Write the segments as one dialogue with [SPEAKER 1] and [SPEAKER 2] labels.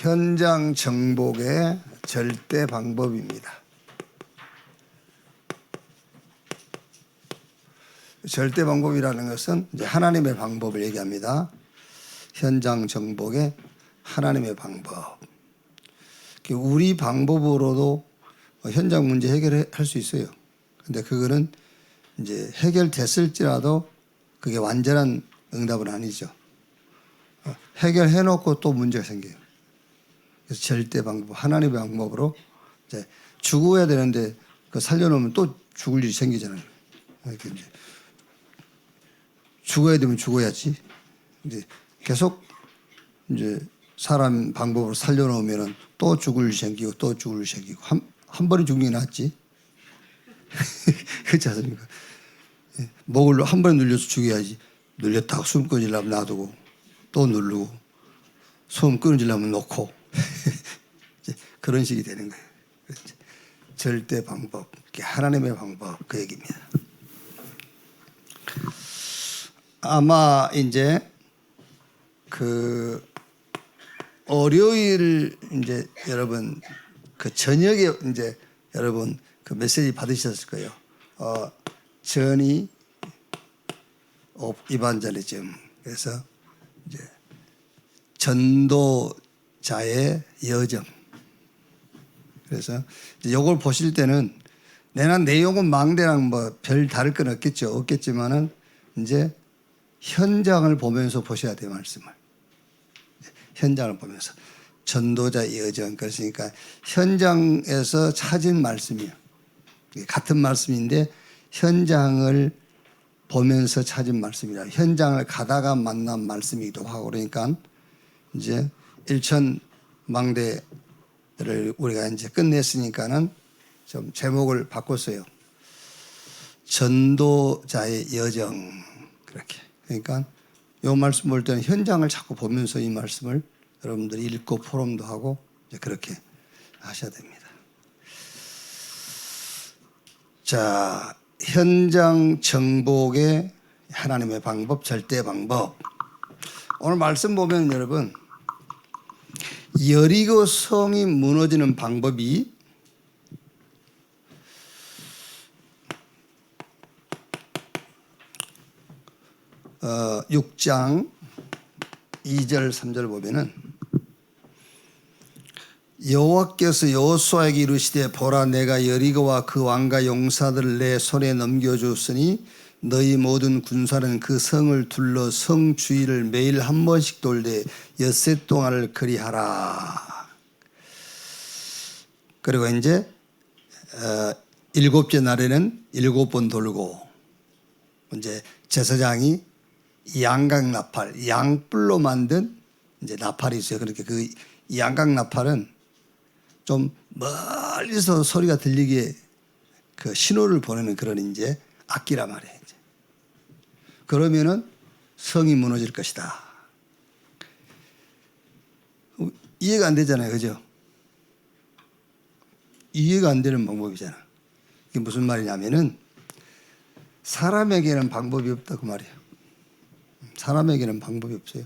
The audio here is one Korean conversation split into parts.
[SPEAKER 1] 현장 정복의 절대 방법입니다. 절대 방법이라는 것은 이제 하나님의 방법을 얘기합니다. 현장 정복의 하나님의 방법. 우리 방법으로도 현장 문제 해결할 수 있어요. 근데 그거는 이제 해결됐을지라도 그게 완전한 응답은 아니죠. 해결해놓고 또 문제가 생겨요. 그래서 절대 방법, 하나님의 방법으로 이제 죽어야 되는데 그 살려놓으면 또 죽을 일이 생기잖아요. 이렇게 이제 죽어야 되면 죽어야지. 이제 계속 이제 사람 방법으로 살려놓으면은 또 죽을 일이 생기고 또 죽을 일이 생기고 한 번에 죽는 게 낫지. 그렇지 않습니까? 목을 한 번에 눌려서 죽여야지. 눌렸다고 숨 끊으려면 놔두고 또 누르고 숨 끊으려면 놓고 그런 식이 되는 거예요. 절대 방법, 하나님의 방법 그 얘기입니다. 아마 이제 그 월요일 이제 여러분 그 저녁에 이제 여러분 그 메시지 받으셨을 거예요. 전이 이반절리즘. 그래서 이제 전도자의 여정. 그래서 이걸 보실 때는 내가 내용은 망대랑 뭐 별 다를 건 없겠지만은 이제 현장을 보면서 보셔야 돼요, 말씀을. 현장을 보면서 전도자의 여정. 그러니까 현장에서 찾은 말씀이에요. 같은 말씀인데 현장을 보면서 찾은 말씀이라. 현장을 가다가 만난 말씀이기도 하고 그러니까 이제 일천망대를 우리가 이제 끝냈으니까는 좀 제목을 바꿨어요. 전도자의 여정. 그렇게. 그러니까 이 말씀 볼 때는 현장을 자꾸 보면서 이 말씀을 여러분들이 읽고 포럼도 하고 이제 그렇게 하셔야 됩니다. 자, 현장 정복의 하나님의 방법, 절대 방법. 오늘 말씀 보면 여러분 여리고 성이 무너지는 방법이 6장 2절 3절 보면은 여호와께서 여호수아에게 이르시되 보라 내가 여리고와 그 왕과 용사들을 내 손에 넘겨주었으니 너희 모든 군사는 그 성을 둘러 성 주위를 매일 한 번씩 돌되 엿새 동안을 그리하라. 그리고 이제 일곱째 날에는 7번 돌고 이제 제사장이 양각 나팔, 양뿔로 만든 이제 나팔이 있어요. 그렇게 그 양각 나팔은 좀 멀리서 소리가 들리게 그 신호를 보내는 그런 이제 악기란 말이에요. 이제. 그러면은 성이 무너질 것이다. 이해가 안 되잖아요, 그죠? 이해가 안 되는 방법이잖아. 이게 무슨 말이냐면은 사람에게는 방법이 없다 그 말이에요. 사람에게는 방법이 없어요.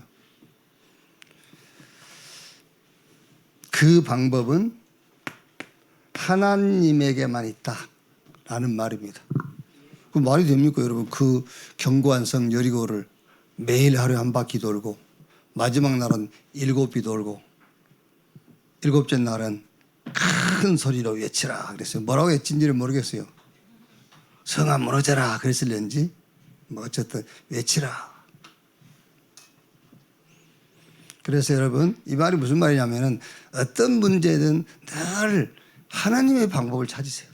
[SPEAKER 1] 그 방법은 하나님에게만 있다라는 말입니다. 그 말이 됩니까, 여러분? 그 견고한 성 여리고를 매일 하루에 한 바퀴 돌고 마지막 날은 7비 돌고 7째 날은 큰 소리로 외치라 그랬어요. 뭐라고 외친지를 모르겠어요. 성아 무너져라 그랬을는지 뭐 어쨌든 외치라. 그래서 여러분 이 말이 무슨 말이냐면은 어떤 문제든 늘 하나님의 방법을 찾으세요.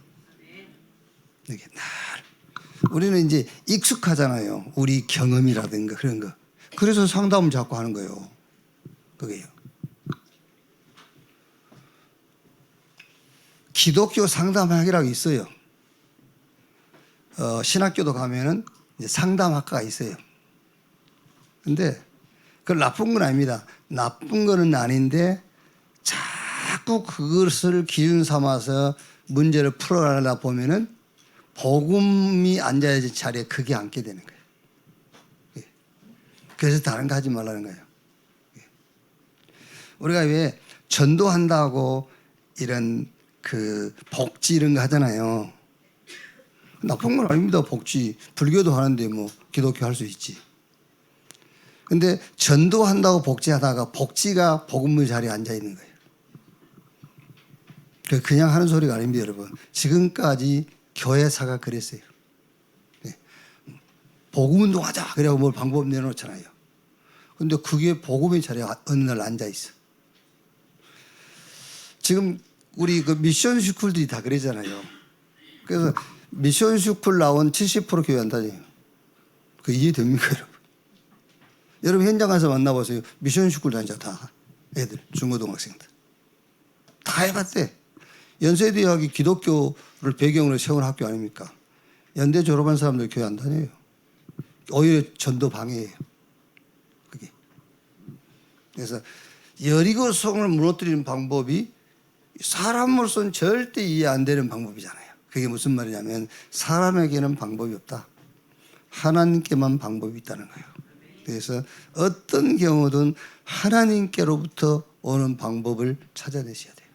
[SPEAKER 1] 이게 늘 우리는 이제 익숙하잖아요. 우리 경험이라든가 그런 거. 그래서 상담을 자꾸 하는 거예요. 그게요. 기독교 상담학이라고 있어요. 신학교도 가면은 이제 상담학과가 있어요. 근데 그건 나쁜 건 아닙니다. 나쁜 거는 아닌데 자꾸 그것을 기준 삼아서 문제를 풀어가다 보면은 복음이 앉아야 될 자리에 그게 앉게 되는 거예요. 그래서 다른 거 하지 말라는 거예요. 우리가 왜 전도한다고 이런 그 복지 이런 거 하잖아요. 나쁜 건 아닙니다. 복지. 불교도 하는데 뭐 기독교 할 수 있지. 근데 전도한다고 복지하다가 복지가 복음의 자리에 앉아 있는 거예요. 그냥 하는 소리가 아닙니다, 여러분. 지금까지 교회사가 그랬어요. 네. 복음운동하자. 그래고 뭘 방법 내놓잖아요. 근데 그게 복음의 자리에 어느 날 앉아 있어. 지금 우리 그 미션 스쿨들이 다 그러잖아요. 그래서 미션 스쿨 나온 70% 교회 안 다녀요. 그 이해됩니까, 여러분? 여러분 현장 가서 만나보세요. 미션 스쿨 다니죠, 다. 애들, 중고등학생들. 다 해봤대. 연세대학이 기독교를 배경으로 세운 학교 아닙니까? 연대 졸업한 사람들 교회 안 다녀요. 오히려 전도 방해예요. 그게. 그래서 여리고성을 무너뜨리는 방법이 사람으로서는 절대 이해 안 되는 방법이잖아요. 그게 무슨 말이냐면 사람에게는 방법이 없다. 하나님께만 방법이 있다는 거예요. 그래서 어떤 경우든 하나님께로부터 오는 방법을 찾아내셔야 돼요.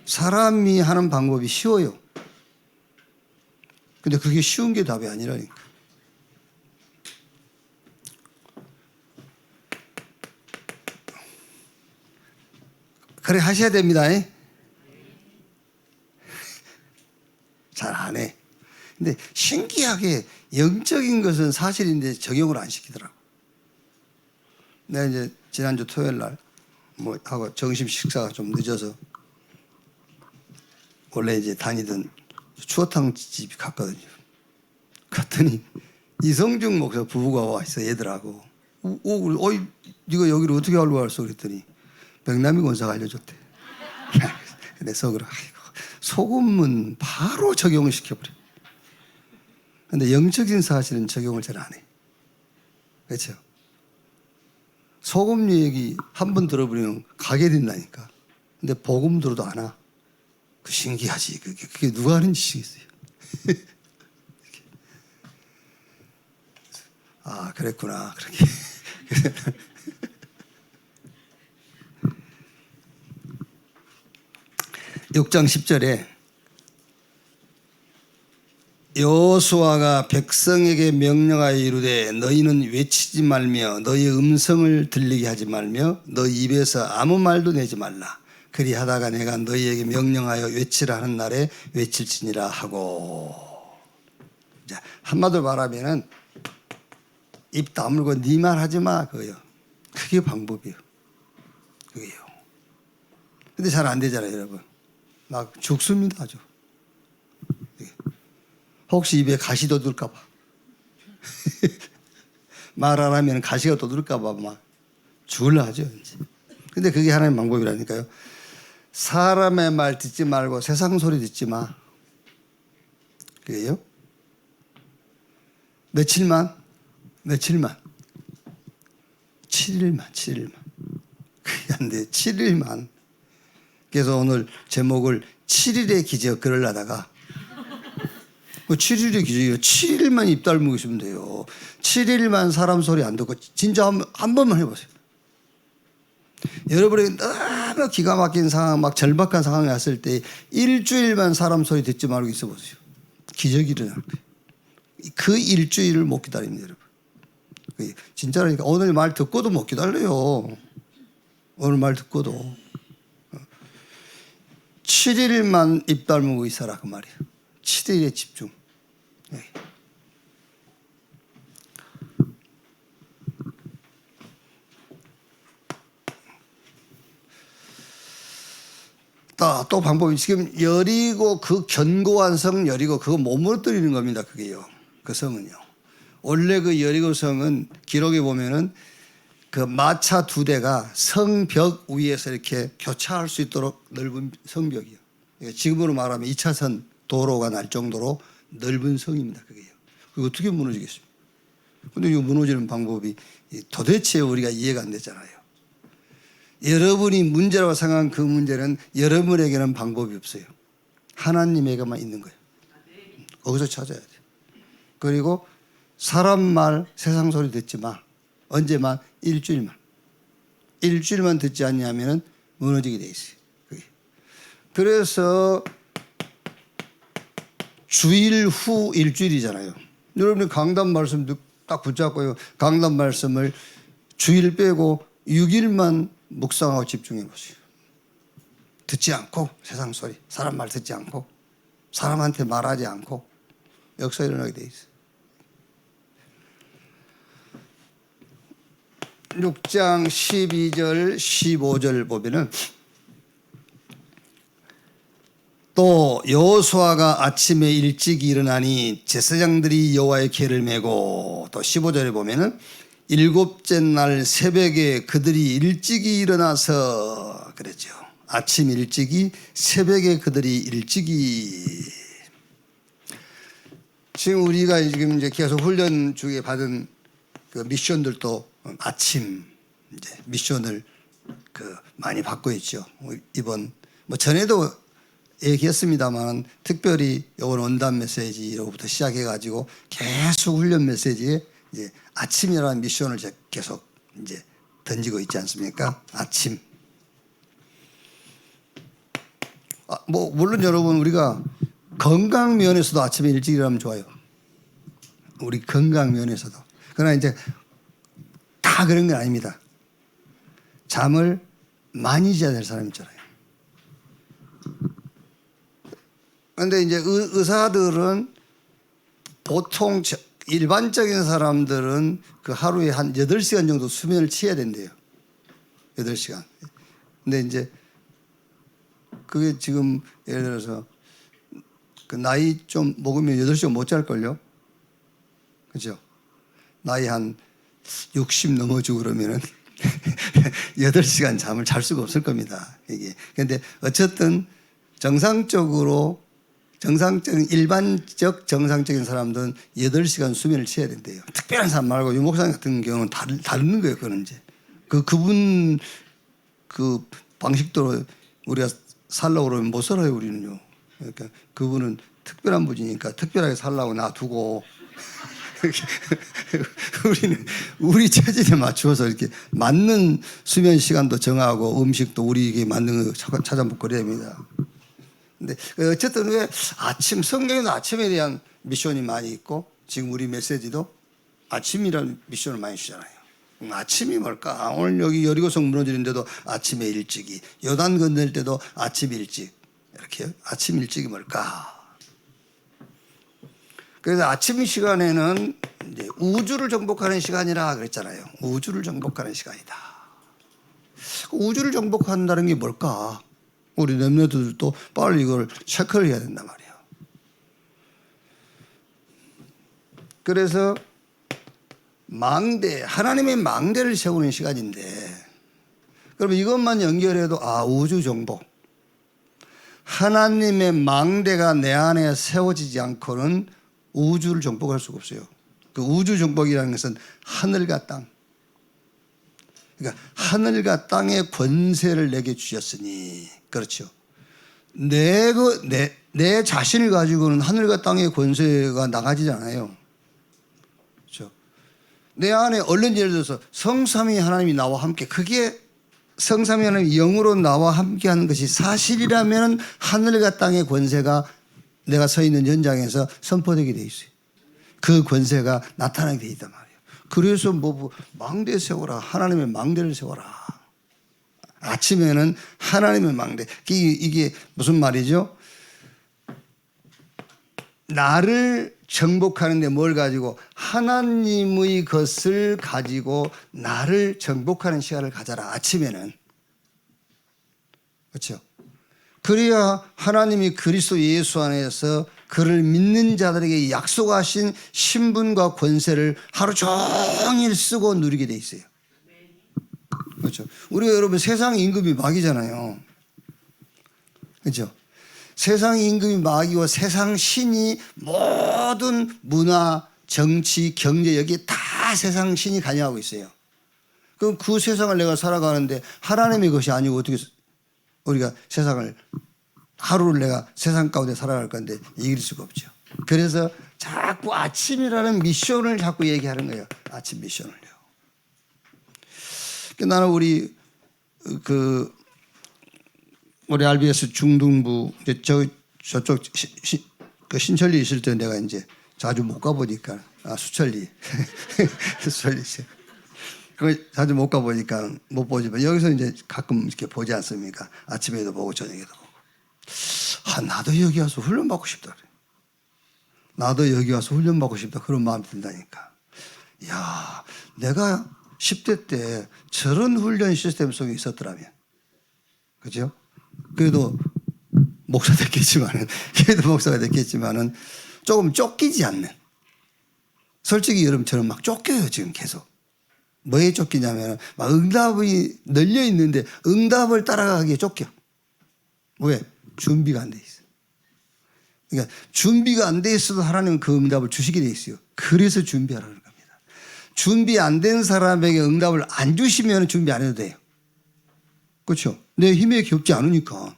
[SPEAKER 1] 사람이 하는 방법이 쉬워요. 근데 그게 쉬운 게 답이 아니라니까. 그래 하셔야 됩니다. 잘 안 해. 근데 신기하게 영적인 것은 사실인데 적용을 안 시키더라고. 내가 이제 지난주 토요일 날 뭐 하고 점심 식사가 좀 늦어서 원래 이제 다니던 추어탕 집이 갔거든요. 갔더니 이성중 목사 부부가 와 있어, 얘들하고. 어이, 네가 여기를 어떻게 알고 왔어? 그랬더니 백남이 권사가 알려줬대. 근데 속으로 아이고, 소금은 바로 적용을 시켜버려. 근데 영적인 사실은 적용을 잘 안 해. 그렇죠? 소금 얘기 한 번 들어버리면 가게 된다니까. 근데 복음 들어도 안 와. 그 신기하지. 그게 누가 하는 짓이겠어요. 아, 그랬구나. 그렇게. 6장 10절에 여호수아가 백성에게 명령하여 이르되 너희는 외치지 말며 너희 음성을 들리게 하지 말며 너희 입에서 아무 말도 내지 말라. 그리하다가 내가 너희에게 명령하여 외치라 하는 날에 외칠지니라 하고. 자, 한마디로 말하면은 입 다물고 네 말 하지 마, 그거요. 그게 방법이에요. 그게요. 근데 잘 안 되잖아요, 여러분. 막 죽습니다, 아주. 혹시 입에 가시 돋을까 봐. 말 안 하면 가시가 돋을까 봐 막 죽을라 하죠, 이제. 근데 그게 하나의 방법이라니까요. 사람의 말 듣지 말고 세상 소리 듣지 마. 그게요. 며칠만? 7일만. 그게 안 돼. 7일만. 그래서 오늘 제목을 7일의 기적 그러려다가 7일의 기적이요. 7일만 입 다물고 있으면 돼요. 7일만 사람 소리 안 듣고 진짜 한 번만 해보세요. 여러분에게 너무 기가 막힌 상황, 막 절박한 상황이 왔을 때 일주일만 사람 소리 듣지 말고 있어 보세요. 기적이 일어날 거예요. 그 일주일을 못 기다립니다, 여러분. 진짜라니까. 오늘 말 듣고도 못 기다려요. 오늘 말 듣고도. 7일만 입 다물고 있어라, 그 말이에요. 7일에 집중. 또 방법이 지금 여리고 그 견고한 성 여리고 그거 못 무너뜨리는 겁니다. 그게요. 그 성은요. 원래 그 여리고 성은 기록에 보면은 그 마차 2대가 성벽 위에서 이렇게 교차할 수 있도록 넓은 성벽이요. 지금으로 말하면 2차선 도로가 날 정도로 넓은 성입니다. 그게요. 그게 어떻게 무너지겠습니까? 근데 이 무너지는 방법이 도대체 우리가 이해가 안 되잖아요. 여러분이 문제라고 생각한 그 문제는 여러분에게는 방법이 없어요. 하나님에게만 있는 거예요. 거기서 찾아야 돼요. 그리고 사람 말, 세상 소리 듣지 마. 언제만? 일주일만. 일주일만 듣지 않냐면 무너지게 돼 있어요. 그래서 주일 후 일주일이잖아요. 여러분이 강단 말씀 딱 붙잡고요. 강단 말씀을 주일 빼고 6일만 묵상하고 집중해 보세요. 듣지 않고 세상 소리, 사람 말 듣지 않고 사람한테 말하지 않고 역사 일어나게 돼 있어요. 6장 12절 15절 보면은 또 여호수아가 아침에 일찍 일어나니 제사장들이 여호와의 계를 메고 또 15절에 보면은 일곱째 날 새벽에 그들이 일찍이 일어나서 그랬죠. 아침 일찍이 새벽에 그들이 일찍이 지금 우리가 지금 이제 계속 훈련 중에 받은 그 미션들도 아침 이제 미션을 많이 받고 있죠. 이번 뭐 전에도 얘기했습니다만 특별히 이번 원단 메시지로부터 시작해가지고 계속 훈련 메시지에 이제 아침이라는 미션을 계속 이제 던지고 있지 않습니까? 아침. 뭐 물론 여러분 우리가 건강 면에서도 아침에 일찍 일어나면 좋아요. 우리 건강 면에서도. 그러나 이제 다 그런 건 아닙니다. 잠을 많이 자야 될 사람 있잖아요. 그런데 이제 의사들은 보통 일반적인 사람들은 그 하루에 한 8시간 정도 수면을 취해야 된대요. 8시간. 근데 이제 그게 지금 예를 들어서 그 나이 좀 먹으면 8시간 못 잘걸요? 그죠? 나이 한 60 넘어지고 그러면은 8시간 잠을 잘 수가 없을 겁니다. 이게. 근데 어쨌든 일반적 정상적인 사람들은 8시간 수면을 취해야 된대요. 특별한 사람 말고 유목사님 같은 경우는 다른 거예요. 그거는 이제. 그분 그 방식대로 우리가 살라고 그러면 못 살아요, 우리는요. 그러니까 그분은 특별한 분이니까 특별하게 살라고 놔두고 우리는 우리 체질에 맞추어서 이렇게 맞는 수면 시간도 정하고 음식도 우리에게 맞는 거 찾아먹고 그래야 됩니다. 근데 어쨌든 왜 성경에는 아침에 대한 미션이 많이 있고 지금 우리 메시지도 아침이라는 미션을 많이 주잖아요. 아침이 뭘까? 오늘 여기 여리고성 무너지는데도 아침에 일찍이, 요단 건널 때도 아침 일찍, 이렇게요. 아침 일찍이 뭘까? 그래서 아침 시간에는 이제 우주를 정복하는 시간이라 그랬잖아요. 우주를 정복하는 시간이다. 우주를 정복한다는 게 뭘까? 우리 렘넌트들도 빨리 이걸 체크를 해야 된단 말이에요. 그래서 하나님의 망대를 세우는 시간인데, 그러면 이것만 연결해도 우주 정복. 하나님의 망대가 내 안에 세워지지 않고는 우주를 정복할 수가 없어요. 그 우주 정복이라는 것은 하늘과 땅. 그러니까 하늘과 땅의 권세를 내게 주셨으니, 그렇죠. 내 자신을 가지고는 하늘과 땅의 권세가 나가지지 않아요. 그렇죠. 내 안에 얼른 예를 들어서 성삼위 하나님이 나와 함께, 그게 성삼위 하나님이 영으로 나와 함께 하는 것이 사실이라면 하늘과 땅의 권세가 내가 서 있는 현장에서 선포되게 돼 있어요. 그 권세가 나타나게 돼 있단 말이에요. 그래서 망대 세워라. 하나님의 망대를 세워라. 아침에는 하나님의 망대. 이게 무슨 말이죠? 나를 정복하는데 뭘 가지고? 하나님의 것을 가지고 나를 정복하는 시간을 가져라. 아침에는. 그렇죠? 그래야 하나님이 그리스도 예수 안에서 그를 믿는 자들에게 약속하신 신분과 권세를 하루 종일 쓰고 누리게 돼 있어요. 그렇죠? 우리가 여러분 세상 임금이 마귀잖아요. 그렇죠? 세상 임금이 마귀고 세상 신이 모든 문화, 정치, 경제 여기에 다 세상 신이 관여하고 있어요. 그럼 그 세상을 내가 살아가는데 하나님의 것이 아니고 어떻게 우리가 하루를 내가 세상 가운데 살아갈 건데 이길 수가 없죠. 그래서 자꾸 아침이라는 미션을 자꾸 얘기하는 거예요. 아침 미션을요. 나는 우리 우리 RBS 중등부 이제 저쪽 그 신천리 있을 때 내가 이제 자주 못 가보니까 수천리 수천리 그 자주 못 가보니까 못 보지만 여기서 이제 가끔 이렇게 보지 않습니까? 아침에도 보고 저녁에도 보고. 나도 여기 와서 훈련 받고 싶다 그래. 나도 여기 와서 훈련 받고 싶다 그런 마음이 든다니까. 야, 내가 10대 때 저런 훈련 시스템 속에 있었더라면, 그죠? 그래도 목사 됐겠지만은, 그래도 목사가 됐겠지만은 조금 쫓기지 않는. 솔직히 여러분처럼 막 쫓겨요 지금 계속. 뭐에 쫓기냐면 막 응답이 널려 있는데 응답을 따라가기에 쫓겨. 왜? 준비가 안 돼 있어. 그러니까 준비가 안 돼 있어도 하나님은 그 응답을 주시게 돼 있어요. 그래서 준비하라는 겁니다. 준비 안 된 사람에게 응답을 안 주시면 준비 안 해도 돼요. 그렇죠? 내 힘에 겹지 않으니까.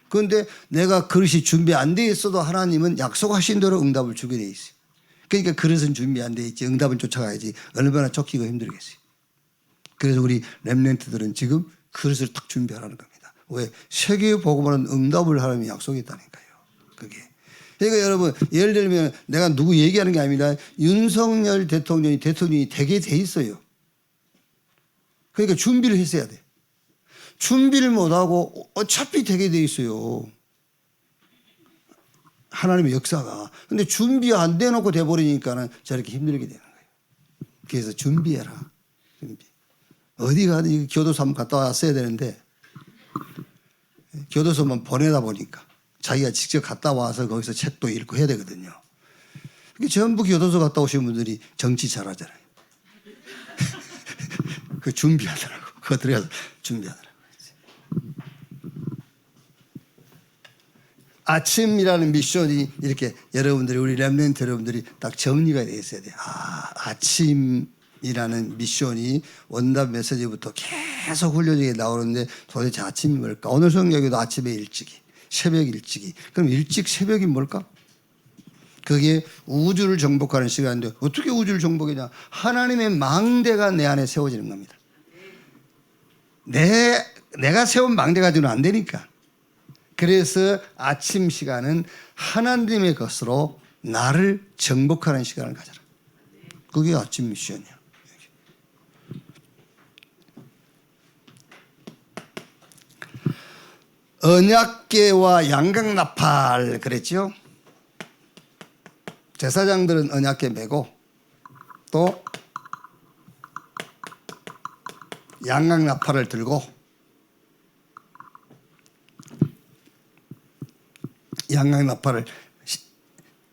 [SPEAKER 1] 그런데 내가 그릇이 준비 안 돼 있어도 하나님은 약속하신 대로 응답을 주게 돼 있어요. 그러니까 그릇은 준비 안 돼 있지 응답은 쫓아가야지 얼마나 쫓기고 힘들겠어요. 그래서 우리 렘넌트들은 지금 그릇을 딱 준비하라는 겁니다. 왜? 세계에 복음하는 응답을 하나님이 약속했다니까요. 그게. 그러니까 여러분 예를 들면 내가 누구 얘기하는 게 아니라 윤석열 대통령이 되게 돼 있어요. 그러니까 준비를 했어야 돼. 준비를 못하고 어차피 되게 돼 있어요. 하나님의 역사가. 근데 준비 안 돼놓고 돼버리니까는 저렇게 힘들게 되는 거예요. 그래서 준비해라. 준비. 어디 가든 교도소 한번 갔다 왔어야 되는데 교도소만 보내다 보니까 자기가 직접 갔다 와서 거기서 책도 읽고 해야 되거든요. 전부 교도소 갔다 오신 분들이 정치 잘하잖아요. 그 준비하더라고. 그거 들어가서 준비하더라고. 아침이라는 미션이 이렇게 여러분들이 우리 렘넌트 여러분들이 딱 정리가 돼 있어야 돼요. 아침이라는 미션이 원답 메시지부터 계속 훈련적에 나오는데 도대체 아침이 뭘까? 오늘 성경에도 아침에 일찍이, 새벽 일찍이. 그럼 일찍 새벽이 뭘까? 그게 우주를 정복하는 시간인데 어떻게 우주를 정복이냐? 하나님의 망대가 내 안에 세워지는 겁니다. 내가 세운 망대 가지고는 안 되니까. 그래서 아침 시간은 하나님의 것으로 나를 정복하는 시간을 가져라. 그게 아침 미션이야. 언약궤와 양각나팔 그랬죠. 제사장들은 언약궤 메고 또 양각나팔을 들고 양각나팔을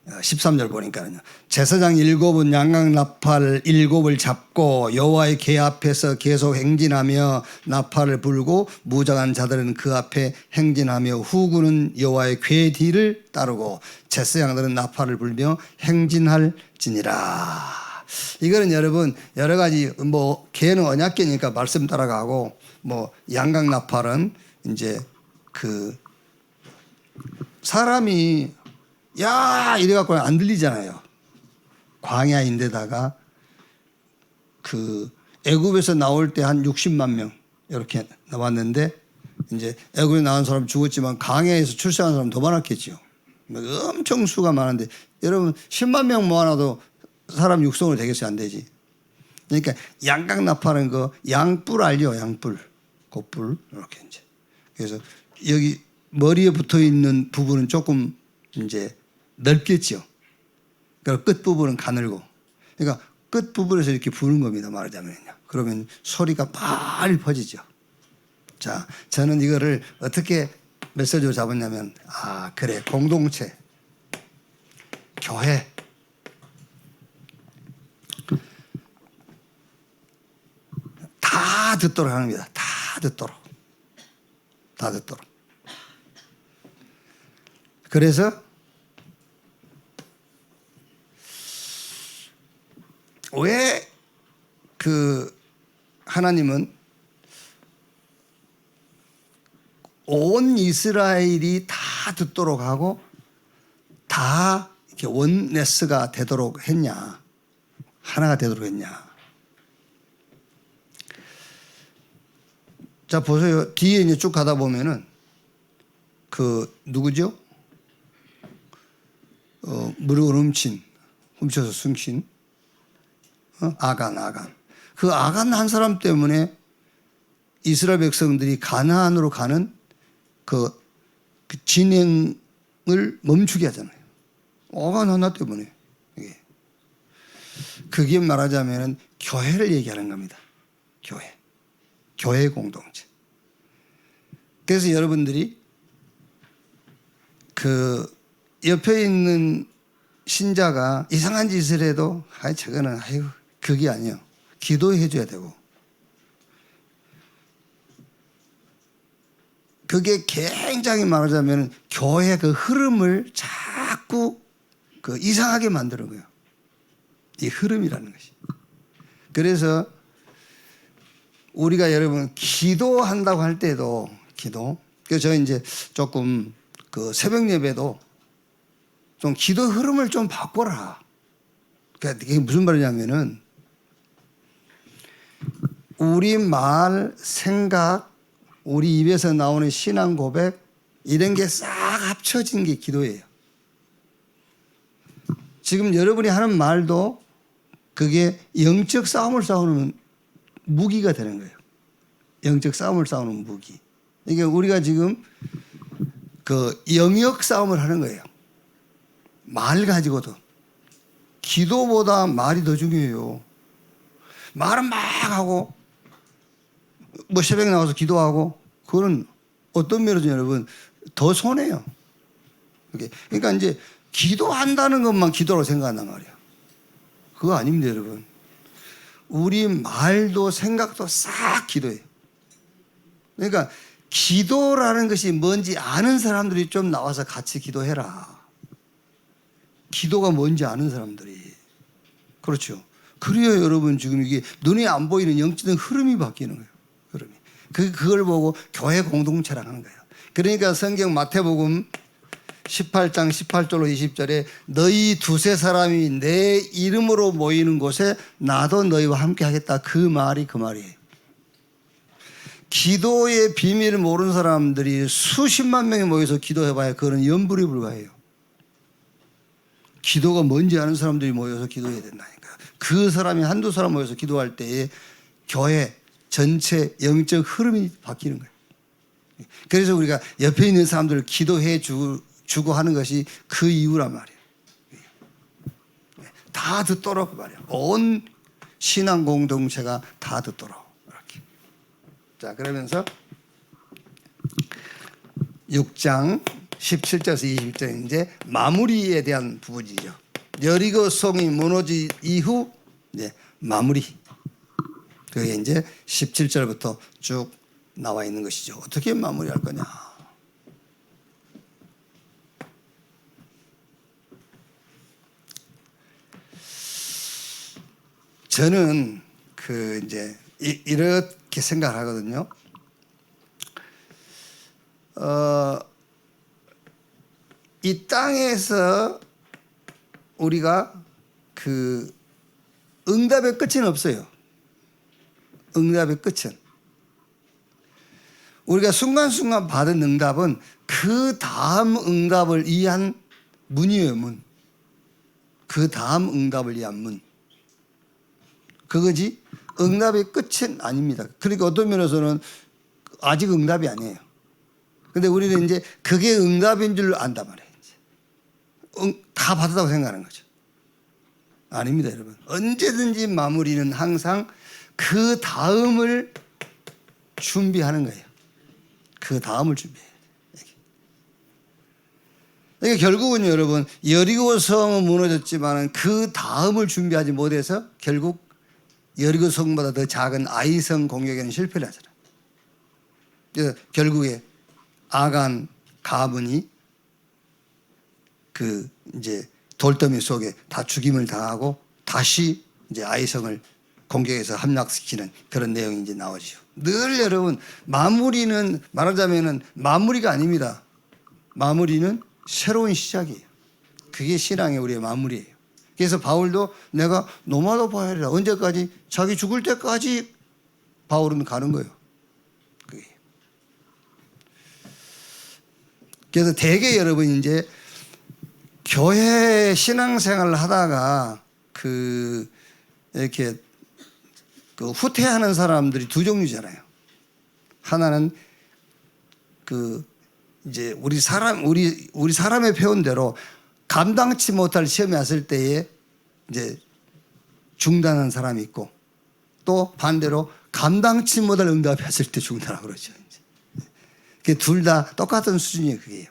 [SPEAKER 1] 13절 보니까요. 제사장 7은 양각나팔 7을 잡고 여호와의 궤 앞에서 계속 행진하며 나팔을 불고 무장한 자들은 그 앞에 행진하며 후군은 여호와의 궤 뒤를 따르고 제사장들은 나팔을 불며 행진할지니라. 이거는 여러분 여러 가지 뭐 궤는 언약궤니까 말씀 따라가고 뭐 양각나팔은 이제 그 사람이 야 이래갖고 안 들리잖아요. 광야인데다가 그 애굽에서 나올 때 한 60만 명 이렇게 나왔는데 이제 애굽에 나온 사람 죽었지만 광야에서 출생한 사람 더 많았겠죠. 엄청 수가 많은데 여러분 10만 명 모아놔도 사람 육성으로 되겠어요? 안 되지. 그러니까 양각나팔은 그 양뿔 알죠? 양뿔, 곱뿔 이렇게 이제. 그래서 여기 머리에 붙어 있는 부분은 조금 이제 넓겠죠. 그러니까 끝 부분은 가늘고. 그러니까 끝 부분에서 이렇게 부는 겁니다. 말하자면요. 그러면 소리가 빨리 퍼지죠. 자, 저는 이거를 어떻게 메시지로 잡았냐면, 그래, 공동체, 교회, 다 듣도록 하는 겁니다. 다 듣도록. 다 듣도록. 그래서 왜 그 하나님은 온 이스라엘이 다 듣도록 하고 다 이렇게 원네스가 되도록 했냐, 하나가 되도록 했냐. 자 보세요. 뒤에 이제 쭉 가다 보면은 그 누구죠? 물을 훔쳐서 숨긴 아간. 그 아간 한 사람 때문에 이스라엘 백성들이 가나안으로 가는 그 진행을 멈추게 하잖아요. 아간 하나 때문에. 그게 말하자면 교회를 얘기하는 겁니다. 교회 공동체. 그래서 여러분들이 그 옆에 있는 신자가 이상한 짓을 해도 저거는 그게 아니에요. 기도해 줘야 되고. 그게 굉장히 말하자면 교회 그 흐름을 자꾸 그 이상하게 만드는 거예요. 이 흐름이라는 것이. 그래서 우리가 여러분 기도한다고 할 때도 그래서 저 이제 조금 그 새벽 예배도 좀 기도 흐름을 좀 바꿔라. 그러니까 이게 무슨 말이냐면은 우리 말, 생각, 우리 입에서 나오는 신앙 고백 이런 게 싹 합쳐진 게 기도예요. 지금 여러분이 하는 말도 그게 영적 싸움을 싸우는 무기가 되는 거예요. 영적 싸움을 싸우는 무기. 이게 우리가 지금 그 영역 싸움을 하는 거예요. 말 가지고도. 기도보다 말이 더 중요해요. 말은 막 하고 뭐 새벽에 나와서 기도하고 그거는 어떤 면에서 여러분 더 손해요. 그러니까 이제 기도한다는 것만 기도로 생각한단 말이에요. 그거 아닙니다, 여러분. 우리 말도 생각도 싹 기도예요. 그러니까 기도라는 것이 뭔지 아는 사람들이 좀 나와서 같이 기도해라. 기도가 뭔지 아는 사람들이. 그렇죠. 그래야 여러분 지금 이게 눈에 안 보이는 영적인 흐름이 바뀌는 거예요. 흐름이. 그걸 보고 교회 공동체라고 하는 거예요. 그러니까 성경 마태복음 18장 18절로 20절에 너희 두세 사람이 내 이름으로 모이는 곳에 나도 너희와 함께 하겠다. 그 말이에요. 기도의 비밀을 모르는 사람들이 수십만 명이 모여서 기도해봐야 그거는 연불이 불가해요. 기도가 뭔지 아는 사람들이 모여서 기도해야 된다니까. 그 사람이 한두 사람 모여서 기도할 때에 교회 전체 영적 흐름이 바뀌는 거예요. 그래서 우리가 옆에 있는 사람들을 기도해 주고 하는 것이 그 이유란 말이에요. 다 듣도록 말이에요. 온 신앙 공동체가 다 듣도록. 이렇게. 자, 그러면서 6장 17절에서 20절 이제 마무리에 대한 부분이죠. 여리고 성이 무너진 이후 이제 마무리. 그게 이제 17절부터 쭉 나와 있는 것이죠. 어떻게 마무리할 거냐. 저는 그 이제 이렇게 생각하거든요. 이 땅에서 우리가 그 응답의 끝은 없어요. 응답의 끝은. 우리가 순간순간 받은 응답은 그 다음 응답을 위한 문이에요, 문. 그 다음 응답을 위한 문. 그거지 응답의 끝은 아닙니다. 그러니까 어떤 면에서는 아직 응답이 아니에요. 근데 우리는 이제 그게 응답인 줄 안단 말이에요. 다 받았다고 생각하는 거죠. 아닙니다, 여러분. 언제든지 마무리는 항상 그 다음을 준비하는 거예요. 그 다음을 준비해요. 그러니까 결국은 여러분 여리고 성은 무너졌지만 그 다음을 준비하지 못해서 결국 여리고 성보다 더 작은 아이성 공격에는 실패를 하잖아요. 그래서 결국에 아간 가문이 그 이제 돌더미 속에 다 죽임을 당하고 다시 이제 아이성을 공격해서 함락시키는 그런 내용이 이제 나오죠. 늘 여러분 마무리는 말하자면은 마무리가 아닙니다. 마무리는 새로운 시작이에요. 그게 신앙의 우리의 마무리예요. 그래서 바울도 내가 노마도 바야리라 언제까지 자기 죽을 때까지 바울은 가는 거예요. 그게. 그래서 대개 여러분 이제 교회 신앙생활을 하다가 이렇게 후퇴하는 사람들이 두 종류잖아요. 하나는 이제 우리 사람의 표현대로 감당치 못할 시험이 왔을 때에 이제 중단한 사람이 있고, 또 반대로 감당치 못할 응답이 왔을 때 중단하고 그러죠. 둘 다 똑같은 수준이에요. 그게요.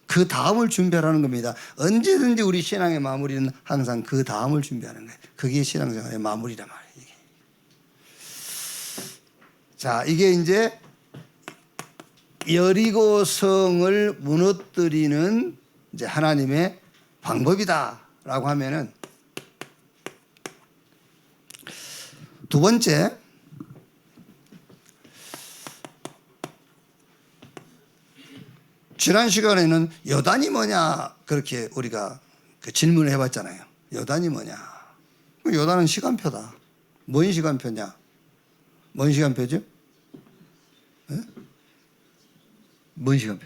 [SPEAKER 1] 그 다음을 준비하라는 겁니다. 언제든지 우리 신앙의 마무리는 항상 그 다음을 준비하는 거예요. 그게 신앙생활의 마무리란 말이에요. 자, 이게 이제 여리고성을 무너뜨리는 이제 하나님의 방법이다라고 하면은, 두 번째, 지난 시간에는 여단이 뭐냐 그렇게 우리가 질문을 해봤잖아요. 여단이 뭐냐? 여단은 시간표다. 뭔 시간표냐? 뭔 시간표죠? 네? 뭔 시간표?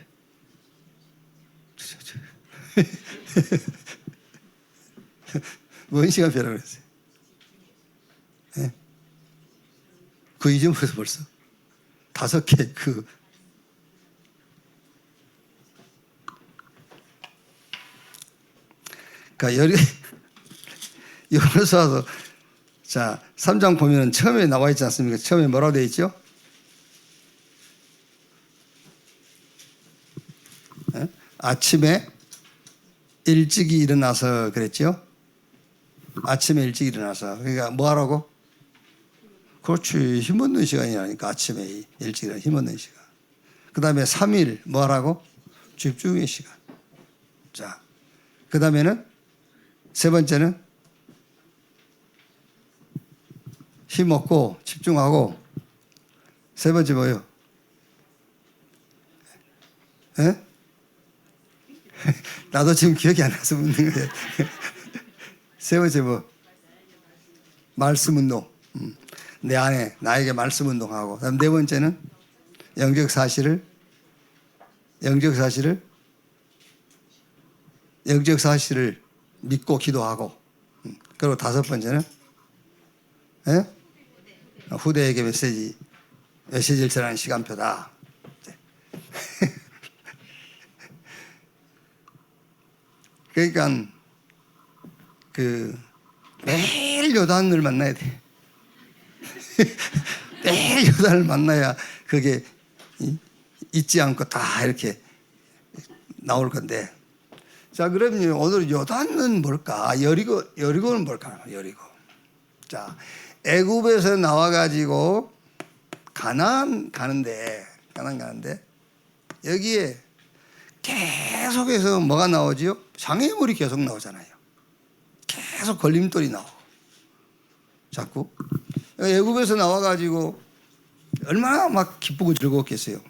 [SPEAKER 1] 뭔 시간표라고 그랬어요? 네? 그 이전부터 벌써 5개 그러니까 여기서 와서 자 3장 보면은 처음에 나와 있지 않습니까? 처음에 뭐라고 되어 있죠? 네? 아침에 일찍이 일어나서 그랬죠? 아침에 일찍 일어나서. 그러니까 뭐 하라고? 그렇지. 힘없는 시간이라니까. 아침에 일찍 일어나 힘없는 시간. 그 다음에 3일 뭐 하라고? 집중의 시간. 자, 그 다음에는 세 번째는 힘없고 집중하고, 세 번째 뭐예요? 에? 나도 지금 기억이 안 나서 묻는 거예요. 세 번째 뭐? 말씀 운동. 내 안에 나에게 말씀 운동하고. 그다음 네 번째는 영적 사실을 믿고 기도하고. 그리고 다섯 번째는 후대에게 메시지를 전하는 시간표다. 그러니까 매일 요단을 만나야 돼. 매일 요단을 만나야 그게 잊지 않고 다 이렇게 나올 건데. 자, 그러면 오늘 요단은 뭘까? 여리고는 뭘까? 여리고. 자, 애굽에서 나와가지고 가나안 가는데 여기에 계속해서 뭐가 나오지요? 장애물이 계속 나오잖아요. 계속 걸림돌이 나오고. 자꾸 애굽에서 나와가지고 얼마나 막 기쁘고 즐거웠겠어요.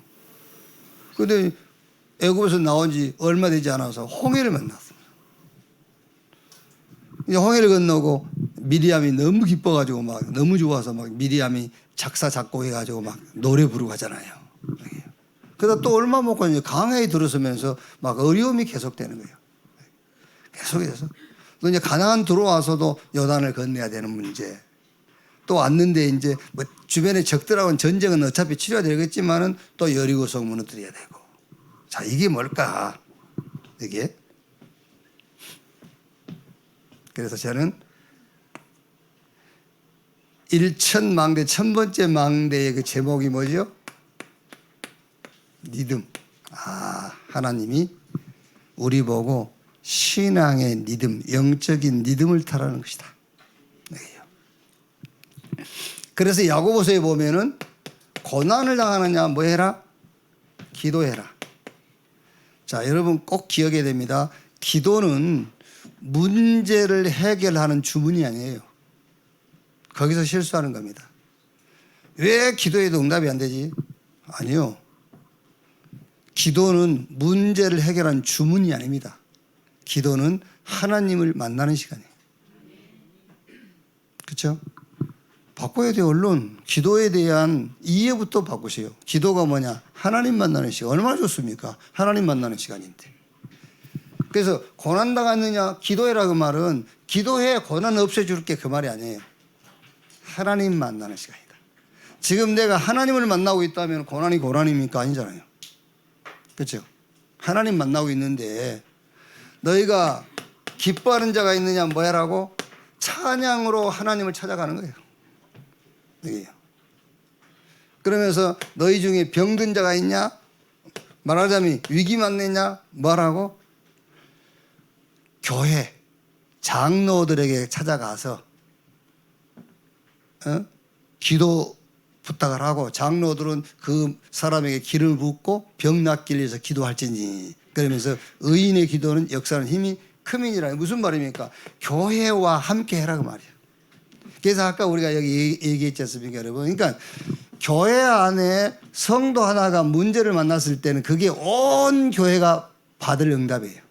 [SPEAKER 1] 그런데 애굽에서 나온 지 얼마 되지 않아서 홍해를 만났어요. 이제 홍해를 건너고 미리암이 너무 기뻐가지고 막 너무 좋아서 막 미리암이 작사 작곡해가지고 막 노래 부르고 하잖아요. 그러다 또 얼마 먹고 이제 강해에 들어서면서 막 어려움이 계속되는 거예요. 계속해서 또 이제 가나안 들어와서도 요단을 건너야 되는 문제. 또 왔는데 이제 뭐 주변에 적들하고는 전쟁은 어차피 치러야 되겠지만은 또 여리고성 무너뜨려야 되고. 자, 이게 뭘까? 이게. 그래서 저는 1천망대, 1000번째 망대의 그 제목이 뭐죠? 믿음. 하나님이 우리 보고 신앙의 믿음, 영적인 믿음을 타라는 것이다. 그래서 야고보서에 보면은 고난을 당하느냐 뭐 해라? 기도해라. 자, 여러분 꼭 기억해야 됩니다. 기도는 문제를 해결하는 주문이 아니에요. 거기서 실수하는 겁니다. 왜 기도해도 응답이 안 되지? 아니요. 기도는 문제를 해결하는 주문이 아닙니다. 기도는 하나님을 만나는 시간이에요. 그렇죠? 바꿔야 돼요. 얼른 기도에 대한 이해부터 바꾸세요. 기도가 뭐냐? 하나님 만나는 시간. 얼마나 좋습니까? 하나님 만나는 시간인데. 그래서 고난 당하느냐? 기도해라 그 말은 기도해 고난 없애줄게 그 말이 아니에요. 하나님 만나는 시간이다. 지금 내가 하나님을 만나고 있다면 고난이 고난입니까? 아니잖아요. 그렇죠? 하나님 만나고 있는데 너희가 기뻐하는 자가 있느냐 뭐야라고? 찬양으로 하나님을 찾아가는 거예요. 여기요. 그러면서 너희 중에 병든 자가 있냐? 말하자면 위기 만났냐? 뭐라고? 교회 장로들에게 찾아가서 기도 부탁을 하고 장로들은 그 사람에게 기름을 붓고 병 낫기 위해서 기도할지니 그러면서 의인의 기도는 역사하는 힘이 크민이라. 무슨 말입니까? 교회와 함께 해라 그 말이에요. 그래서 아까 우리가 여기 얘기했지 않습니까 여러분. 그러니까 교회 안에 성도 하나가 문제를 만났을 때는 그게 온 교회가 받을 응답이에요.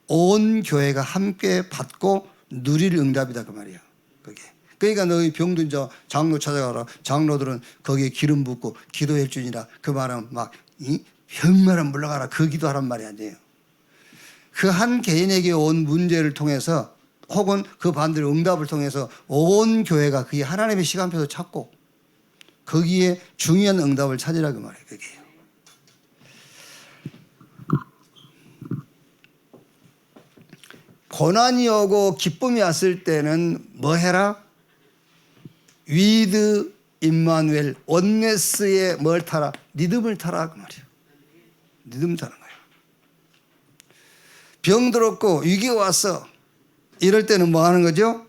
[SPEAKER 1] 온 교회가 함께 받고 누릴 응답이다 그 말이에요. 그게. 그러니까 너희 병든 자 장로 찾아가라. 장로들은 거기에 기름 붓고 기도해 주니라. 그 말은 막 병마라 물러가라 그 기도하란 말이 아니에요. 그 한 개인에게 온 문제를 통해서 혹은 그 반대로 응답을 통해서 온 교회가 그게 하나님의 시간표도 찾고 거기에 중요한 응답을 찾으라 그 말이에요. 그게요. 고난이 오고 기쁨이 왔을 때는 뭐 해라? 위드 임마누엘 원네스의 뭘 타라? 리듬을 타라 그 말이에요. 리듬 타는 거예요. 병들었고 위기가 왔어. 이럴 때는 뭐 하는 거죠?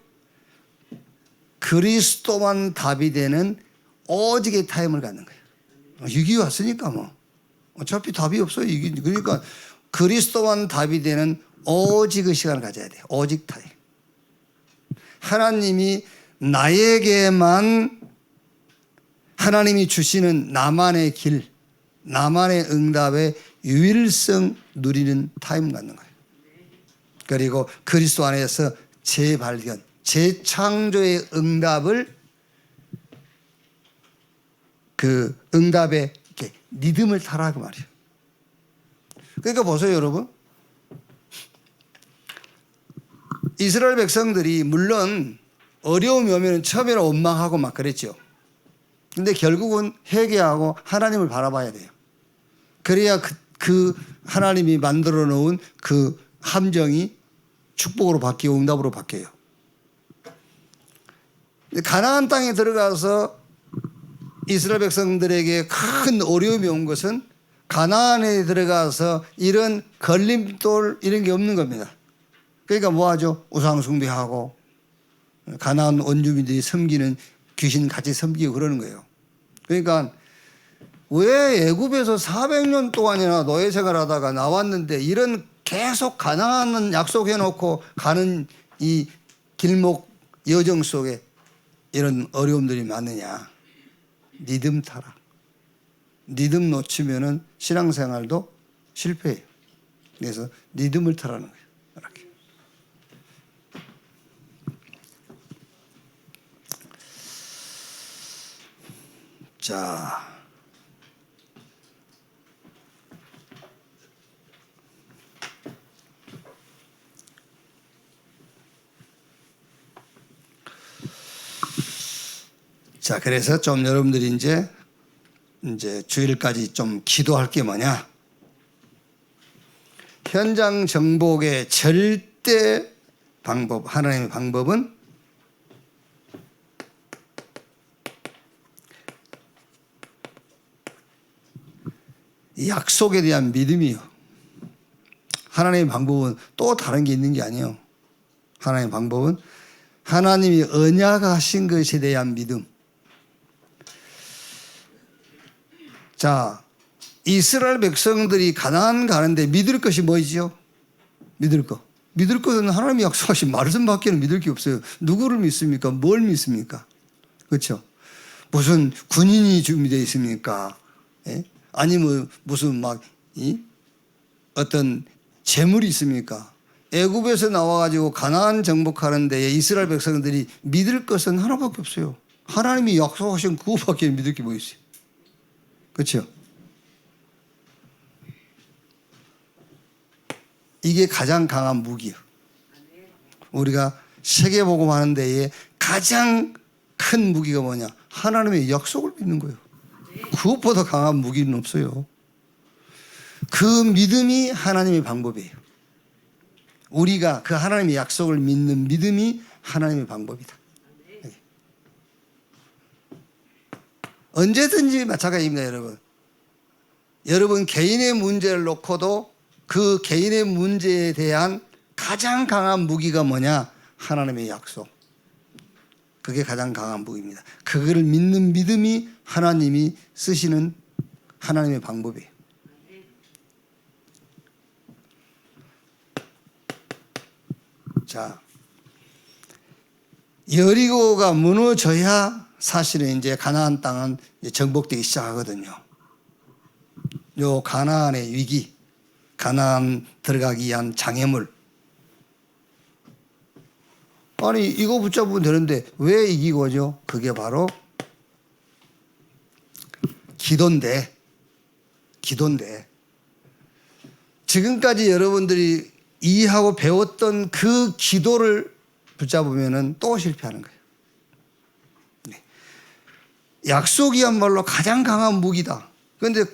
[SPEAKER 1] 그리스도만 답이 되는 오직의 타임을 갖는 거예요. 위기 왔으니까 뭐 어차피 답이 없어요. 그러니까 그리스도만 답이 되는 오직의 시간을 가져야 돼요. 오직 타임. 하나님이 나에게만 하나님이 주시는 나만의 길, 나만의 응답의 유일성 누리는 타임 갖는 거예요. 그리고 그리스도 안에서 재발견, 재창조의 응답을 그 응답의 이렇게 리듬을 타라 그 말이에요. 그러니까 보세요 여러분. 이스라엘 백성들이 물론 어려움이 오면 처음에는 원망하고 막 그랬죠. 근데 결국은 회개하고 하나님을 바라봐야 돼요. 그래야 그 하나님이 만들어 놓은 그 함정이 축복으로 바뀌고 응답으로 바뀌어요. 가나안 땅에 들어가서 이스라엘 백성들에게 큰 어려움이 온 것은 가나안에 들어가서 이런 걸림돌 이런 게 없는 겁니다. 그러니까 뭐 하죠? 우상 숭배하고 가나안 원주민들이 섬기는 귀신 같이 섬기고 그러는 거예요. 그러니까 왜 애굽에서 400년 동안이나 노예 생활하다가 나왔는데 이런 계속 가나안은 약속해 놓고 가는 이 길목 여정 속에 이런 어려움들이 많느냐. 리듬 타라. 리듬 놓치면은 신앙생활도 실패해요. 그래서 리듬을 타라는 거예요. 이렇게. 자. 자, 그래서 좀 여러분들이 이제 주일까지 좀 기도할 게 뭐냐? 현장 정복의 절대 방법, 하나님의 방법은 약속에 대한 믿음이요. 하나님의 방법은 또 다른 게 있는 게 아니에요. 하나님의 방법은 하나님이 언약하신 것에 대한 믿음. 자, 이스라엘 백성들이 가나안 가는데 믿을 것이 뭐이지요? 믿을 것. 믿을 것은 하나님이 약속하신 말씀밖에는 믿을 게 없어요. 누구를 믿습니까? 뭘 믿습니까? 그렇죠? 무슨 군인이 준비되어 있습니까? 예? 아니면 무슨 막 어떤 재물이 있습니까? 애굽에서 나와가지고 가나안 정복하는 데에 이스라엘 백성들이 믿을 것은 하나밖에 없어요. 하나님이 약속하신 그것밖에 믿을 게 뭐 있어요. 그렇죠? 이게 가장 강한 무기예요. 우리가 세계복음 하는 데에 가장 큰 무기가 뭐냐? 하나님의 약속을 믿는 거예요. 그것보다 강한 무기는 없어요. 그 믿음이 하나님의 방법이에요. 우리가 그 하나님의 약속을 믿는 믿음이 하나님의 방법이다. 언제든지 마찬가지입니다, 여러분. 여러분 개인의 문제를 놓고도 그 개인의 문제에 대한 가장 강한 무기가 뭐냐? 하나님의 약속. 그게 가장 강한 무기입니다. 그거를 믿는 믿음이 하나님이 쓰시는 하나님의 방법이에요. 자, 여리고가 무너져야 사실은 이제 가나안 땅은 정복되기 시작하거든요. 요 가나안의 위기, 가나안 들어가기 위한 장애물. 아니 이거 붙잡으면 되는데 왜 이기고죠? 그게 바로 기도인데 지금까지 여러분들이 이해하고 배웠던 그 기도를 붙잡으면 또 실패하는 거예요. 네. 약속이야말로 가장 강한 무기다. 그런데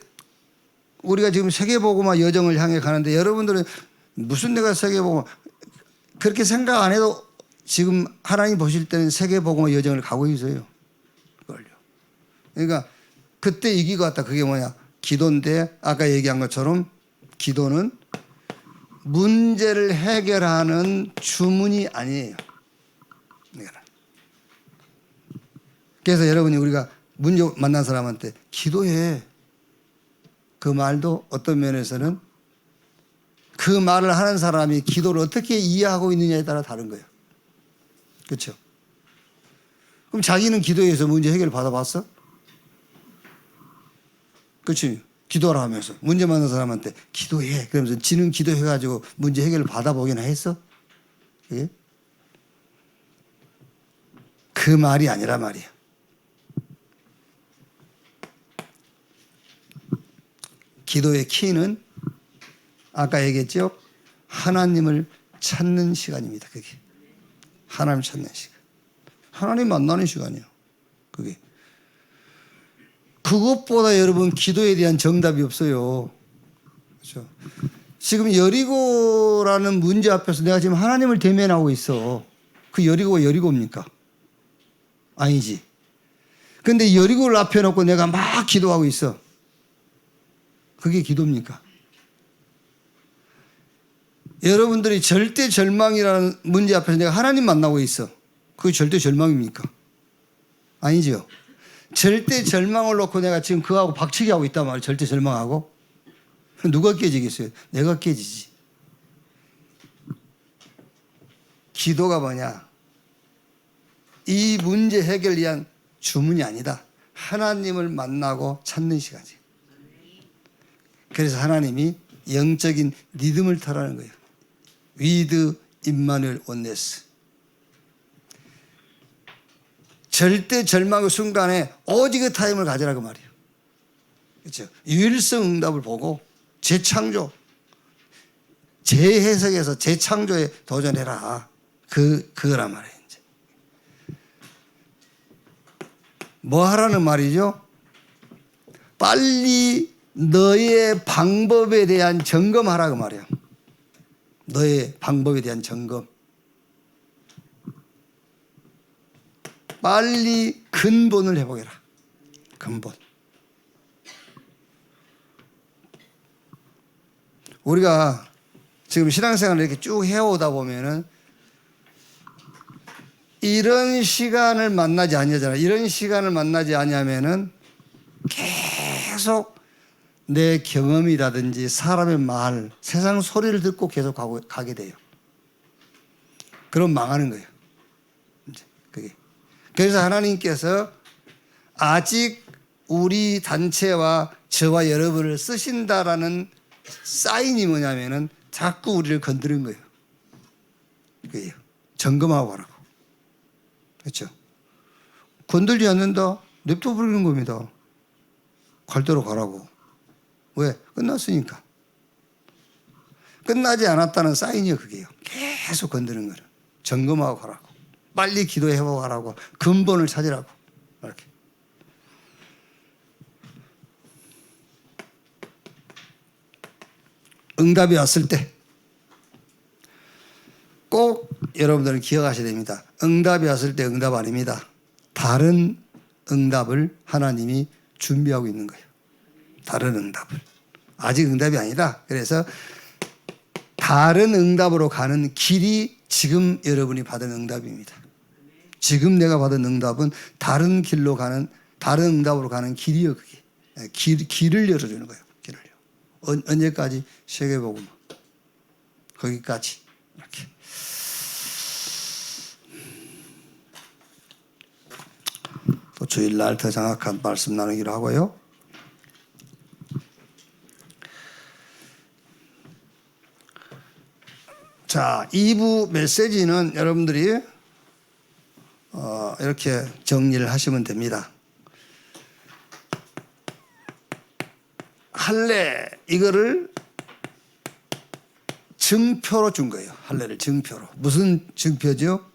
[SPEAKER 1] 우리가 지금 세계복음화 여정을 향해 가는데 여러분들은 무슨 내가 세계복음화 그렇게 생각 안 해도 지금 하나님 보실 때는 세계복음화 여정을 가고 있어요. 그걸요. 그러니까 그때 이기고 왔다. 그게 뭐냐? 기도인데 아까 얘기한 것처럼 기도는 문제를 해결하는 주문이 아니에요. 그래서 여러분이 우리가 문제 만난 사람한테 기도해. 그 말도 어떤 면에서는 그 말을 하는 사람이 기도를 어떻게 이해하고 있느냐에 따라 다른 거예요. 그렇죠? 그럼 자기는 기도해서 문제 해결 받아봤어? 그렇지? 기도하라 하면서 문제 만난 사람한테 기도해. 그러면서 지는 기도해가지고 문제 해결을 받아보기나 했어? 예? 그 말이 아니라 말이야. 기도의 키는 아까 얘기했죠? 하나님을 찾는 시간입니다. 그게 하나님 찾는 시간. 하나님 만나는 시간이에요. 그게 그것보다 여러분 기도에 대한 정답이 없어요. 그렇죠? 지금 여리고라는 문제 앞에서 내가 지금 하나님을 대면하고 있어. 그 여리고가 여리고입니까? 아니지. 근데 여리고를 앞에 놓고 내가 막 기도하고 있어. 그게 기도입니까? 여러분들이 절대 절망이라는 문제 앞에서 내가 하나님 만나고 있어. 그게 절대 절망입니까? 아니죠. 절대 절망을 놓고 내가 지금 그하고 박치기 하고 있단 말이에요. 절대 절망하고. 누가 깨지겠어요? 내가 깨지지. 기도가 뭐냐? 이 문제 해결을 위한 주문이 아니다. 하나님을 만나고 찾는 시간이에요. 그래서 하나님이 영적인 리듬을 타라는 거예요. 위드 임마누엘 온네스. 절대 절망의 순간에 오직의 타임을 가지라고 말이에요. 그렇죠? 유일성 응답을 보고 재창조, 재해석에서 재창조에 도전해라. 그거란 말이에요. 이제. 뭐 하라는 말이죠? 빨리 너의 방법에 대한 점검하라고 말이에요. 너의 방법에 대한 점검. 빨리 근본을 해보게라. 근본. 우리가 지금 신앙생활을 이렇게 쭉 해오다 보면은 이런 시간을 만나지 않냐잖아요. 이런 시간을 만나지 않냐면은 계속 내 경험이라든지 사람의 말, 세상 소리를 듣고 계속 가게 돼요. 그럼 망하는 거예요. 이제 그게. 그래서 하나님께서 아직 우리 단체와 저와 여러분을 쓰신다라는 사인이 뭐냐면은 자꾸 우리를 건드는 거예요. 그예요. 점검하고 가라고. 그렇죠? 건들지 않는다? 냅둬 버리는 겁니다. 갈 대로 가라고. 왜? 끝났으니까. 끝나지 않았다는 사인이요, 그게요. 계속 건드는 거를. 점검하고 가라고. 빨리 기도해보고 가라고. 근본을 찾으라고. 이렇게. 응답이 왔을 때 꼭 여러분들은 기억하셔야 됩니다. 응답이 왔을 때 응답 아닙니다. 다른 응답을 하나님이 준비하고 있는 거예요. 다른 응답을. 아직 응답이 아니다. 그래서 다른 응답으로 가는 길이 지금 여러분이 받은 응답입니다. 지금 내가 받은 응답은 다른 길로 가는, 다른 응답으로 가는 길이요, 그게. 길을 열어주는 거예요. 길을요. 언제까지? 세계복음. 거기까지. 이렇게. 또 주일날 더 정확한 말씀 나누기로 하고요. 자, 2부 메시지는 여러분들이 이렇게 정리를 하시면 됩니다. 할례 이거를 증표로 준 거예요. 할례를 증표로. 무슨 증표죠?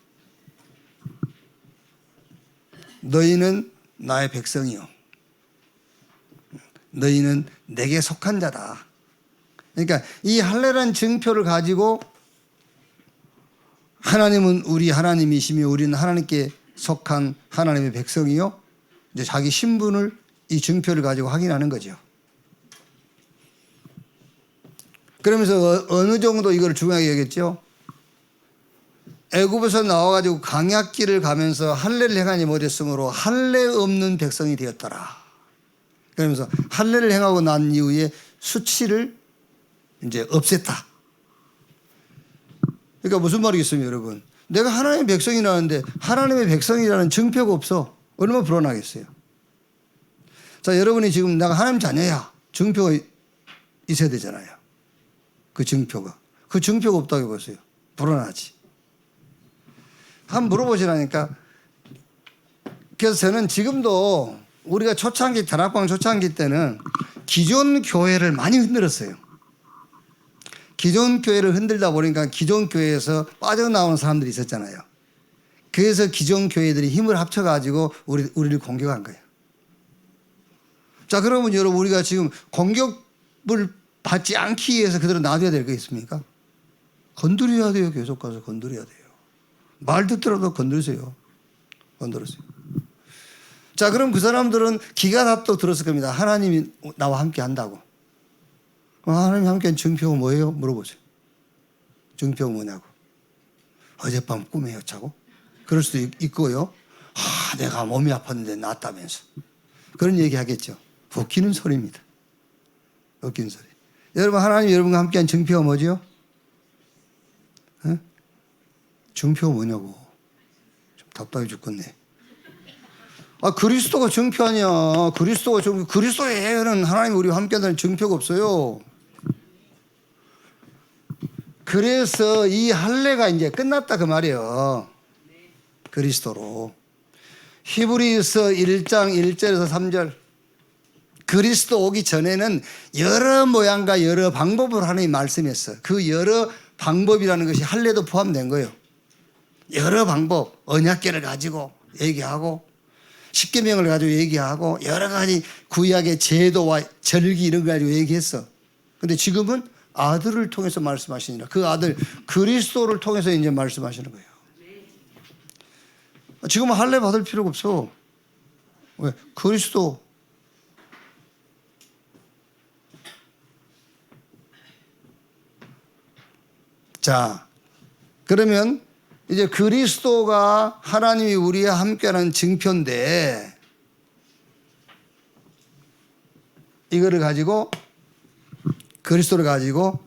[SPEAKER 1] 너희는 나의 백성이요. 너희는 내게 속한 자다. 그러니까 이 할례라는 증표를 가지고 하나님은 우리 하나님이시며 우리는 하나님께 속한 하나님의 백성이요. 이제 자기 신분을 이 증표를 가지고 확인하는 거죠. 그러면서 어느 정도 이걸 중요하게 여겼죠. 애굽에서 나와가지고 광야길을 가면서 할례를 행하지 못했으므로 할례 없는 백성이 되었더라. 그러면서 할례를 행하고 난 이후에 수치를 이제 없앴다. 그러니까 무슨 말이겠습니까, 여러분? 내가 하나님의 백성이라는데 하나님의 백성이라는 증표가 없어. 얼마나 불안하겠어요. 자, 여러분이 지금 내가 하나님 자녀야. 증표가 있어야 되잖아요. 그 증표가. 그 증표가 없다고 보세요. 불안하지. 한번 물어보시라니까. 그래서 저는 지금도 우리가 초창기, 다락방 초창기 때는 기존 교회를 많이 흔들었어요. 기존 교회를 흔들다 보니까 기존 교회에서 빠져나오는 사람들이 있었잖아요. 그래서 기존 교회들이 힘을 합쳐가지고 우리를 공격한 거예요. 자, 그러면 여러분, 우리가 지금 공격을 받지 않기 위해서 그대로 놔둬야 될 게 있습니까? 건드려야 돼요. 계속 가서 건드려야 돼요. 말 듣더라도 건드리세요. 건드리세요. 자, 그럼 그 사람들은 기가 납도 들었을 겁니다. 하나님이 나와 함께 한다고. 하나님 함께 한 증표가 뭐예요? 물어보세요. 증표가 뭐냐고. 어젯밤 꿈에 였자고? 그럴 수도 있고요. 내가 몸이 아팠는데 낫다면서. 그런 얘기 하겠죠. 웃기는 소리입니다. 웃기는 소리. 여러분, 하나님 여러분과 함께 한 증표가 뭐죠? 증표가 뭐냐고. 좀 답답해 죽겠네. 그리스도가 증표 아니야. 그리스도가 증표. 그리스도에는 하나님 우리와 함께 한다는 증표가 없어요. 그래서 이 할례가 이제 끝났다 그 말이에요. 그리스도로. 히브리서 1장 1절에서 3절. 그리스도 오기 전에는 여러 모양과 여러 방법으로 하나님이 말씀했어요. 그 여러 방법이라는 것이 할례도 포함된 거예요. 여러 방법, 언약궤를 가지고 얘기하고 십계명을 가지고 얘기하고 여러 가지 구약의 제도와 절기 이런 거 가지고 얘기했어. 근데 지금은 아들을 통해서 말씀하시니라. 그 아들 그리스도를 통해서 이제 말씀하시는 거예요. 지금은 할례 받을 필요가 없어. 왜? 그리스도. 자, 그러면 이제 그리스도가 하나님이 우리와 함께하는 증표인데 이거를 가지고 그리스도를 가지고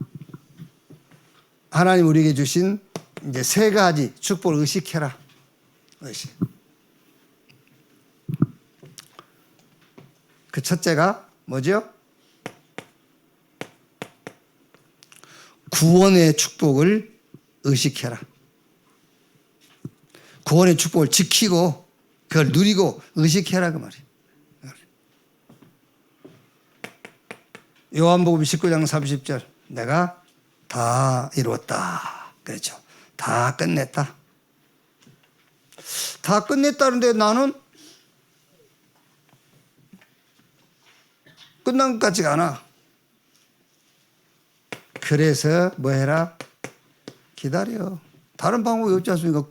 [SPEAKER 1] 하나님 우리에게 주신 이제 세 가지 축복을 의식해라. 의식. 그 첫째가 뭐죠? 구원의 축복을 의식해라. 구원의 축복을 지키고 그걸 누리고 의식해라 그 말이에요. 요한복음 19장 30절 내가 다 이루었다 그랬죠. 다 끝냈다. 다 끝냈다는데 나는 끝난 것 같지가 않아. 그래서 뭐 해라? 기다려. 다른 방법이 없지 않습니까?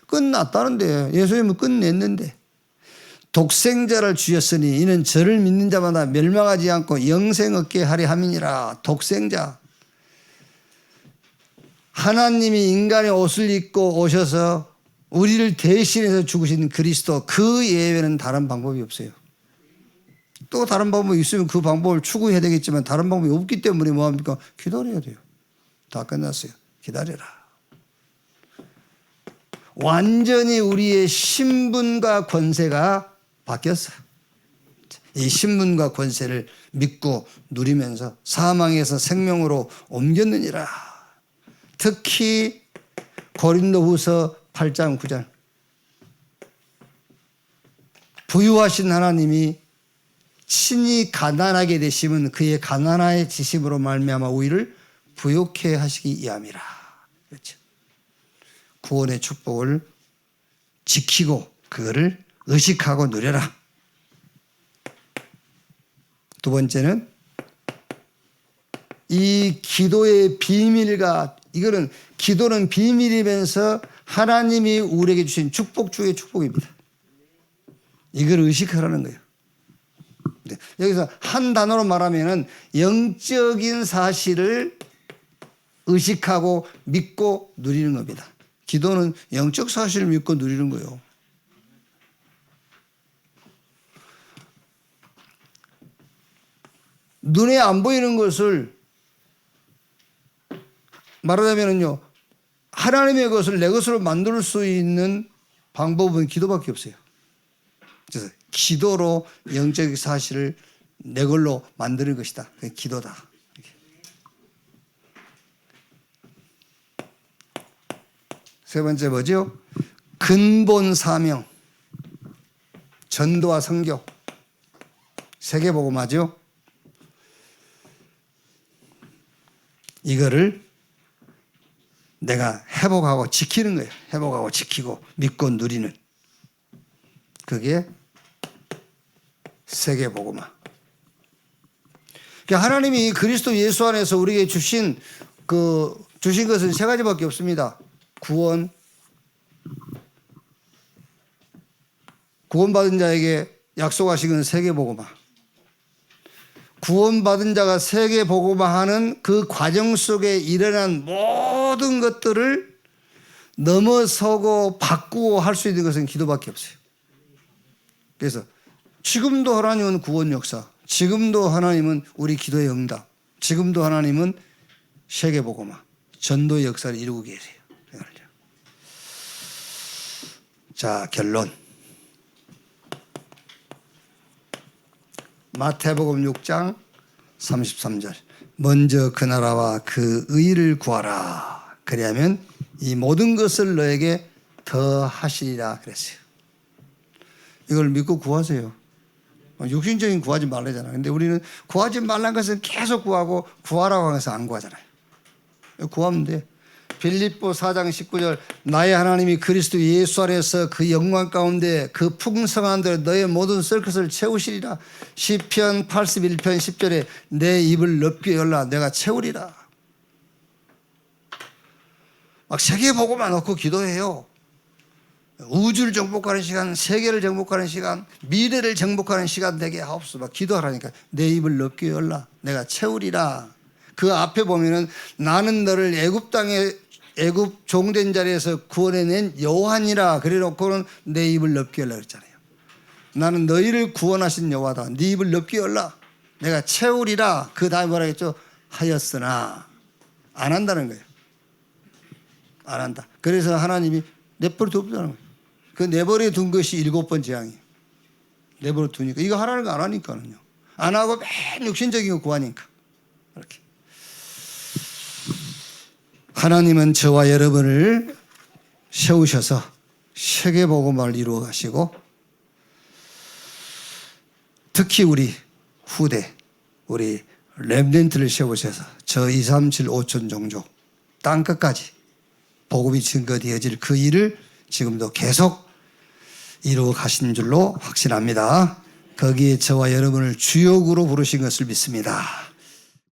[SPEAKER 1] 끝났다는데 예수님은 끝냈는데 독생자를 주셨으니 이는 저를 믿는 자마다 멸망하지 않고 영생 얻게 하려 함이니라. 독생자. 하나님이 인간의 옷을 입고 오셔서 우리를 대신해서 죽으신 그리스도 그 예외는 다른 방법이 없어요. 또 다른 방법이 있으면 그 방법을 추구해야 되겠지만 다른 방법이 없기 때문에 뭐합니까? 기다려야 돼요. 다 끝났어요. 기다려라. 완전히 우리의 신분과 권세가 바뀌었어요. 이 신분과 권세를 믿고 누리면서 사망에서 생명으로 옮겼느니라. 특히 고린도후서 8장 9절 부유하신 하나님이 친히 가난하게 되심은 그의 가난해지심으로 말미암아 우리를 부욕해 하시기 위함이라. 그렇죠. 구원의 축복을 지키고 그거를 의식하고 누려라. 두 번째는 이 기도의 비밀과 이거는 기도는 비밀이면서 하나님이 우리에게 주신 축복 중의 축복입니다. 이걸 의식하라는 거예요. 여기서 한 단어로 말하면 영적인 사실을 의식하고 믿고 누리는 겁니다. 기도는 영적 사실을 믿고 누리는 거예요. 눈에 안 보이는 것을 말하자면요, 하나님의 것을 내 것으로 만들 수 있는 방법은 기도밖에 없어요. 그래서 기도로 영적 사실을 내 걸로 만드는 것이다. 그게 기도다. 세 번째 뭐죠? 근본 사명, 전도와 선교, 세계복음화죠. 이거를 내가 회복하고 지키는 거예요. 회복하고 지키고 믿고 누리는. 그게 세계복음화. 하나님이 그리스도 예수 안에서 우리에게 주신 것은 세 가지밖에 없습니다. 구원받은 자에게 약속하신 건 세계복음화. 구원받은 자가 세계복음화하는 그 과정 속에 일어난 모든 것들을 넘어서고 바꾸고 할 수 있는 것은 기도밖에 없어요. 그래서 지금도 하나님은 구원 역사, 지금도 하나님은 우리 기도의 응답, 지금도 하나님은 세계복음화, 전도의 역사를 이루고 계세요. 자, 결론. 마태복음 6장 33절. 먼저 그 나라와 그 의를 구하라. 그리하면 이 모든 것을 너에게 더 하시리라 그랬어요. 이걸 믿고 구하세요. 육신적인 구하지 말라잖아요. 근데 우리는 구하지 말라는 것은 계속 구하고 구하라고 해서 안 구하잖아요. 구하면 돼. 빌립보 4장 19절 나의 하나님이 그리스도 예수 안에서 그 영광 가운데 그 풍성한 대로 너의 모든 쓸 것을 채우시리라. 시편 81편 10절에 내 입을 넓게 열라 내가 채우리라. 막 세계보고만 놓고 기도해요. 우주를 정복하는 시간, 세계를 정복하는 시간, 미래를 정복하는 시간 되게 하옵소서. 막 기도하라니까. 내 입을 넓게 열라 내가 채우리라. 그 앞에 보면은 나는 너를 애굽 종된 자리에서 구원해낸 여호와니라 그래 놓고는 내 입을 넓게 열라 그랬잖아요. 나는 너희를 구원하신 여호와다. 네 입을 넓게 열라 내가 채우리라. 그 다음에 뭐라 했죠? 하였으나 안 한다는 거예요. 안 한다. 그래서 하나님이 내버려 둔다는 거예요. 그 내버려 둔 것이 7번 재앙이에요. 내버려 두니까. 이거 하라는 거 안 하니까는요. 안 하고 맨 육신적인 거 구하니까. 이렇게. 하나님은 저와 여러분을 세우셔서 세계복음화를 이루어 가시고 특히 우리 후대, 우리 렘넌트를 세우셔서 저 2, 3, 7, 5천 종족 땅끝까지 복음이 증거되어질 그 일을 지금도 계속 이루어 가신 줄로 확신합니다. 거기에 저와 여러분을 주역으로 부르신 것을 믿습니다.